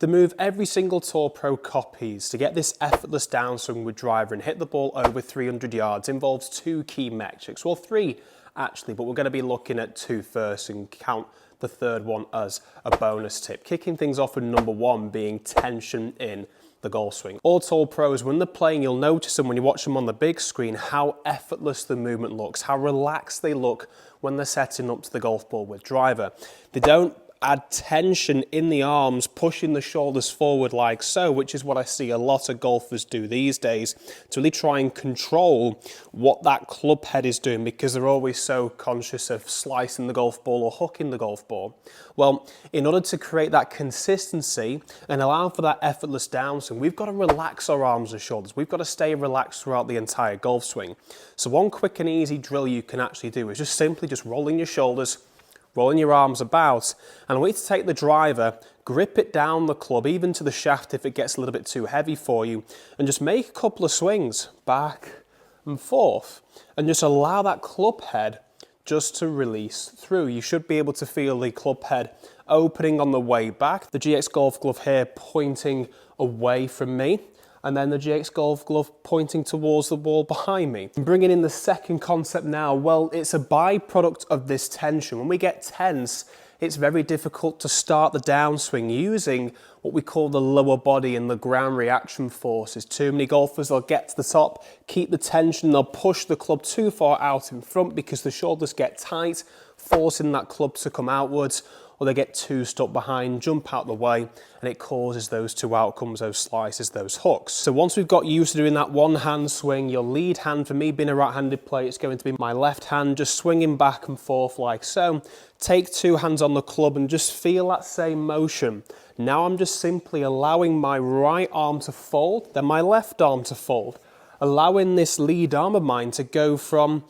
The move every single Tour Pro copies to get this effortless downswing with driver and hit the ball over 300 yards involves two key metrics. Well, three actually, but we're going to be looking at two first and count the third one as a bonus tip. Kicking things off with number one being tension in the golf swing. All Tour Pros, when they're playing, you'll notice them when you watch them on the big screen, how effortless the movement looks, how relaxed they look when they're setting up to the golf ball with driver. They don't add tension in the arms, pushing the shoulders forward like so, which is what I see a lot of golfers do these days, to really try and control what that club head is doing, because they're always so conscious of slicing the golf ball or hooking the golf ball. Well, in order to create that consistency and allow for that effortless downswing, we've got to relax our arms and shoulders. We've got to stay relaxed throughout the entire golf swing. So one quick and easy drill you can actually do is just simply rolling your shoulders, rolling your arms about, and I want you to take the driver, grip it down the club, even to the shaft if it gets a little bit too heavy for you, and just make a couple of swings back and forth, and just allow that club head just to release through. You should be able to feel the club head opening on the way back. The GX Golf Glove here pointing away from me, and then the GX Golf Glove pointing towards the wall behind me. Bringing in the second concept now, well, it's a byproduct of this tension. When we get tense, it's very difficult to start the downswing using what we call the lower body and the ground reaction forces. Too many golfers, they'll get to the top, keep the tension, they'll push the club too far out in front because the shoulders get tight, forcing that club to come outwards, or they get too stuck behind, jump out the way, and it causes those two outcomes, those slices, those hooks. So once we've got used to doing that one hand swing, your lead hand, for me being a right-handed player, it's going to be my left hand, just swinging back and forth like so. Take two hands on the club and just feel that same motion. Now I'm just simply allowing my right arm to fold, then my left arm to fold, allowing this lead arm of mine to go from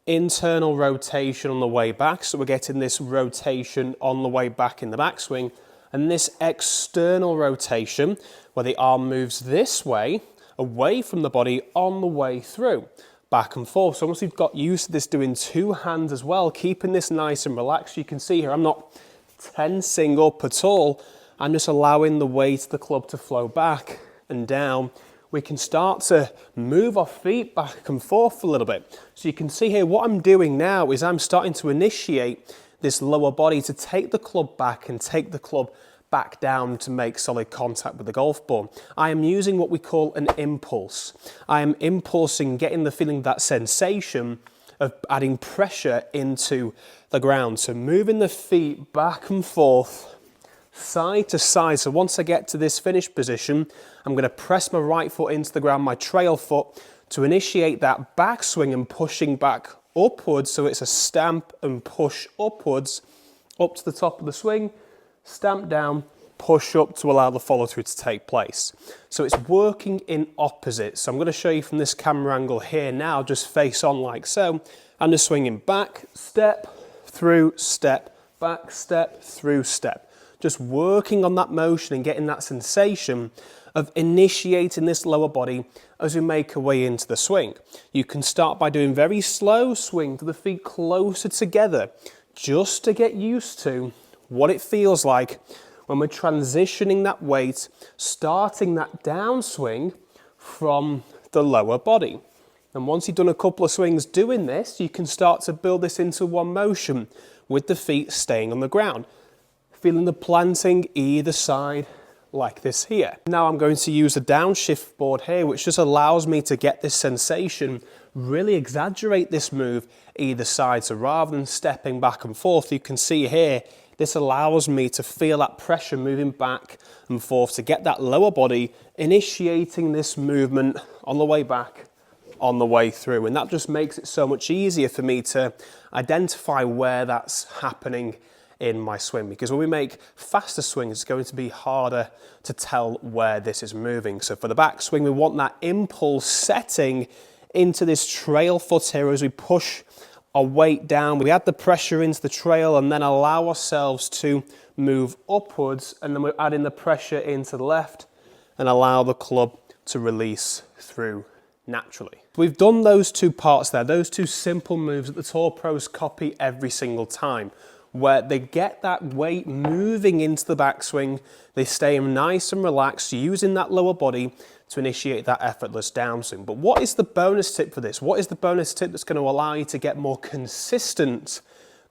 internal rotation on the way back, so we're getting this rotation on the way back in the backswing, and this external rotation where the arm moves this way away from the body on the way through, back and forth. So once we've got used to this doing two hands as well, keeping this nice and relaxed, you can see here I'm not tensing up at all, I'm just allowing the weight of the club to flow back and down. We can start to move our feet back and forth a little bit. So you can see here what I'm doing now is I'm starting to initiate this lower body to take the club back and take the club back down to make solid contact with the golf ball. I am using what we call an impulse. I am impulsing, getting the feeling, that sensation of adding pressure into the ground. So moving the feet back and forth, side to side. So once I get to this finished position, I'm going to press my right foot into the ground, my trail foot, to initiate that backswing and pushing back upwards. So it's a stamp and push upwards, up to the top of the swing, stamp down, push up to allow the follow through to take place. So it's working in opposites. So I'm going to show you from this camera angle here now, just face on like so. I'm just swinging back, step, through, step, back, step, through, step. Just working on that motion and getting that sensation of initiating this lower body as we make our way into the swing. You can start by doing very slow swing to the feet closer together, just to get used to what it feels like when we're transitioning that weight, starting that downswing from the lower body. And once you've done a couple of swings doing this, you can start to build this into one motion with the feet staying on the ground. Feeling the planting either side like this here. Now I'm going to use a downshift board here, which just allows me to get this sensation, really exaggerate this move either side. So rather than stepping back and forth, you can see here, this allows me to feel that pressure moving back and forth to get that lower body initiating this movement on the way back, on the way through. And that just makes it so much easier for me to identify where that's happening in my swing, because when we make faster swings, it's going to be harder to tell where this is moving. So for the backswing, we want that impulse setting into this trail foot here as we push our weight down. We add the pressure into the trail and then allow ourselves to move upwards, and then we're adding the pressure into the left and allow the club to release through naturally. We've done those two parts there, those two simple moves that the Tour Pros copy every single time. where they get that weight moving into the backswing. They stay nice and relaxed, using that lower body to initiate that effortless downswing. But what is the bonus tip for this? What is the bonus tip that's going to allow you to get more consistent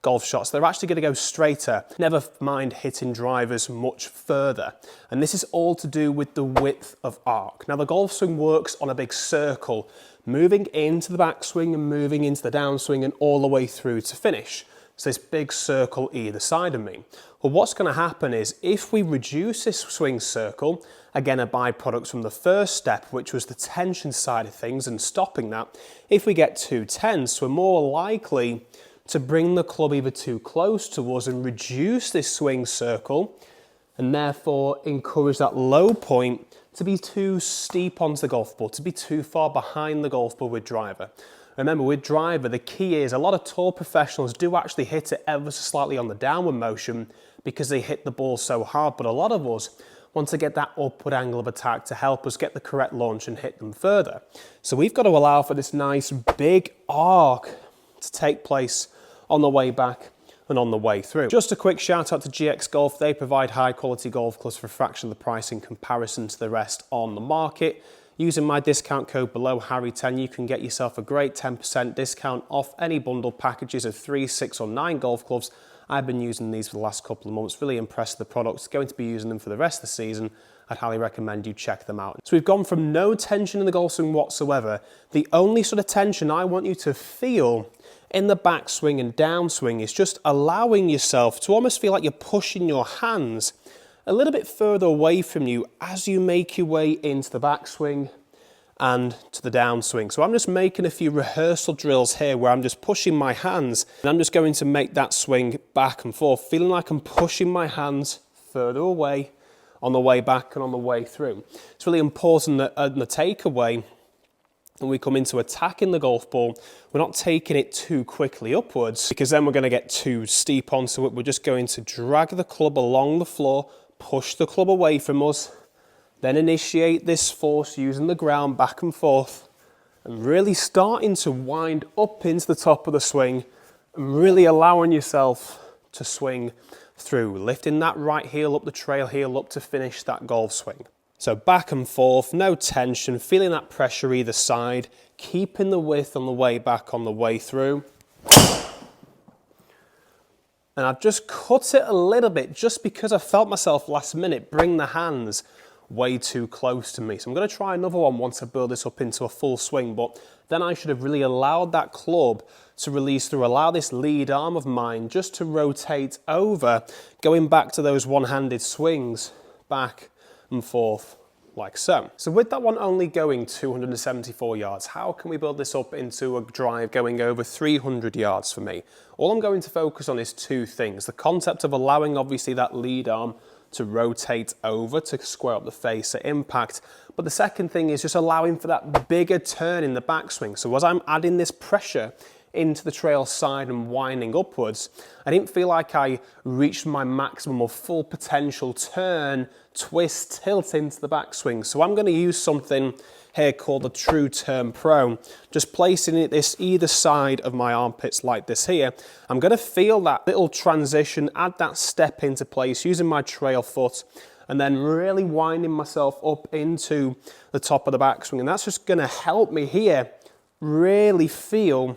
golf shots? They're actually going to go straighter, never mind hitting drivers much further. And this is all to do with the width of arc. Now the golf swing works on a big circle, moving into the backswing and moving into the downswing and all the way through to finish. So this big circle either side of me. Well, what's going to happen is if we reduce this swing circle, again a byproduct from the first step, which was the tension side of things and stopping that, if we get too tense, we're more likely to bring the club either too close to us and reduce this swing circle, and therefore encourage that low point to be too steep onto the golf ball, to be too far behind the golf ball with driver. Remember, with driver, the key is a lot of tour professionals do actually hit it ever so slightly on the downward motion because they hit the ball so hard, but a lot of us want to get that upward angle of attack to help us get the correct launch and hit them further. So we've got to allow for this nice big arc to take place on the way back and on the way through. Just a quick shout out to GX Golf. They provide high quality golf clubs for a fraction of the price in comparison to the rest on the market. Using my discount code below Harry10, you can get yourself a great 10% discount off any bundled packages of 3, 6 or 9 golf clubs. I've been using these for the last couple of months, really impressed with the products, going to be using them for the rest of the season. I'd highly recommend you check them out. So we've gone from no tension in the golf swing whatsoever. The only sort of tension I want you to feel in the backswing and downswing is just allowing yourself to almost feel like you're pushing your hands a little bit further away from you as you make your way into the backswing and to the downswing. So I'm just making a few rehearsal drills here where I'm just pushing my hands and I'm just going to make that swing back and forth, feeling like I'm pushing my hands further away on the way back and on the way through. It's really important that in the takeaway, when we come into attacking the golf ball, we're not taking it too quickly upwards because then we're going to get too steep onto it. We're just going to drag the club along the floor, push the club away from us, then initiate this force using the ground back and forth and really starting to wind up into the top of the swing and really allowing yourself to swing through, lifting that right heel up, the trail heel up to finish that golf swing. So back and forth, no tension, feeling that pressure either side, keeping the width on the way back, on the way through. And I've just cut it a little bit just because I felt myself last minute bring the hands way too close to me. So I'm going to try another one once I build this up into a full swing, but then I should have really allowed that club to release through, allow this lead arm of mine just to rotate over, going back to those one-handed swings, back and forth like so. So with that one only going 274 yards, how can we build this up into a drive going over 300 yards for me? All I'm going to focus on is two things. The concept of allowing obviously that lead arm to rotate over to square up the face at impact. But the second thing is just allowing for that bigger turn in the backswing. So as I'm adding this pressure into the trail side and winding upwards, I didn't feel like I reached my maximum or full potential turn, twist, tilt into the backswing. So I'm going to use something here called the True Turn Pro, just placing it this either side of my armpits like this here. I'm going to feel that little transition, add that step into place using my trail foot, and then really winding myself up into the top of the backswing. And that's just going to help me here really feel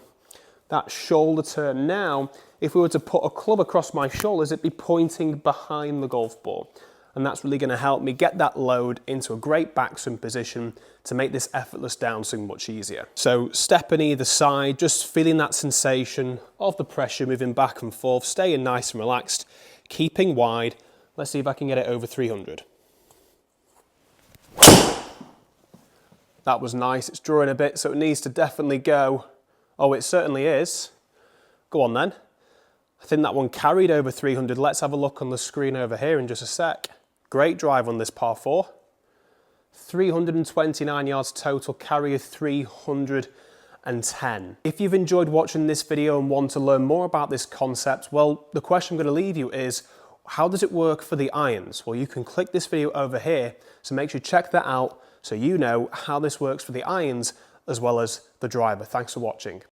that shoulder turn. Now, if we were to put a club across my shoulders, it'd be pointing behind the golf ball. And that's really going to help me get that load into a great backswing position to make this effortless downswing much easier. So stepping either side, just feeling that sensation of the pressure moving back and forth, staying nice and relaxed, keeping wide. Let's see if I can get it over 300. That was nice. It's drawing a bit, so it needs to definitely go. Oh, it certainly is. Go on then. I think that one carried over 300. Let's have a look on the screen over here in just a sec. Great drive on this par 4. 329 yards total, carry of 310. If you've enjoyed watching this video and want to learn more about this concept, well, the question I'm going to leave you is, how does it work for the irons? Well, you can click this video over here, so make sure you check that out so you know how this works for the irons as well as the driver. Thanks for watching.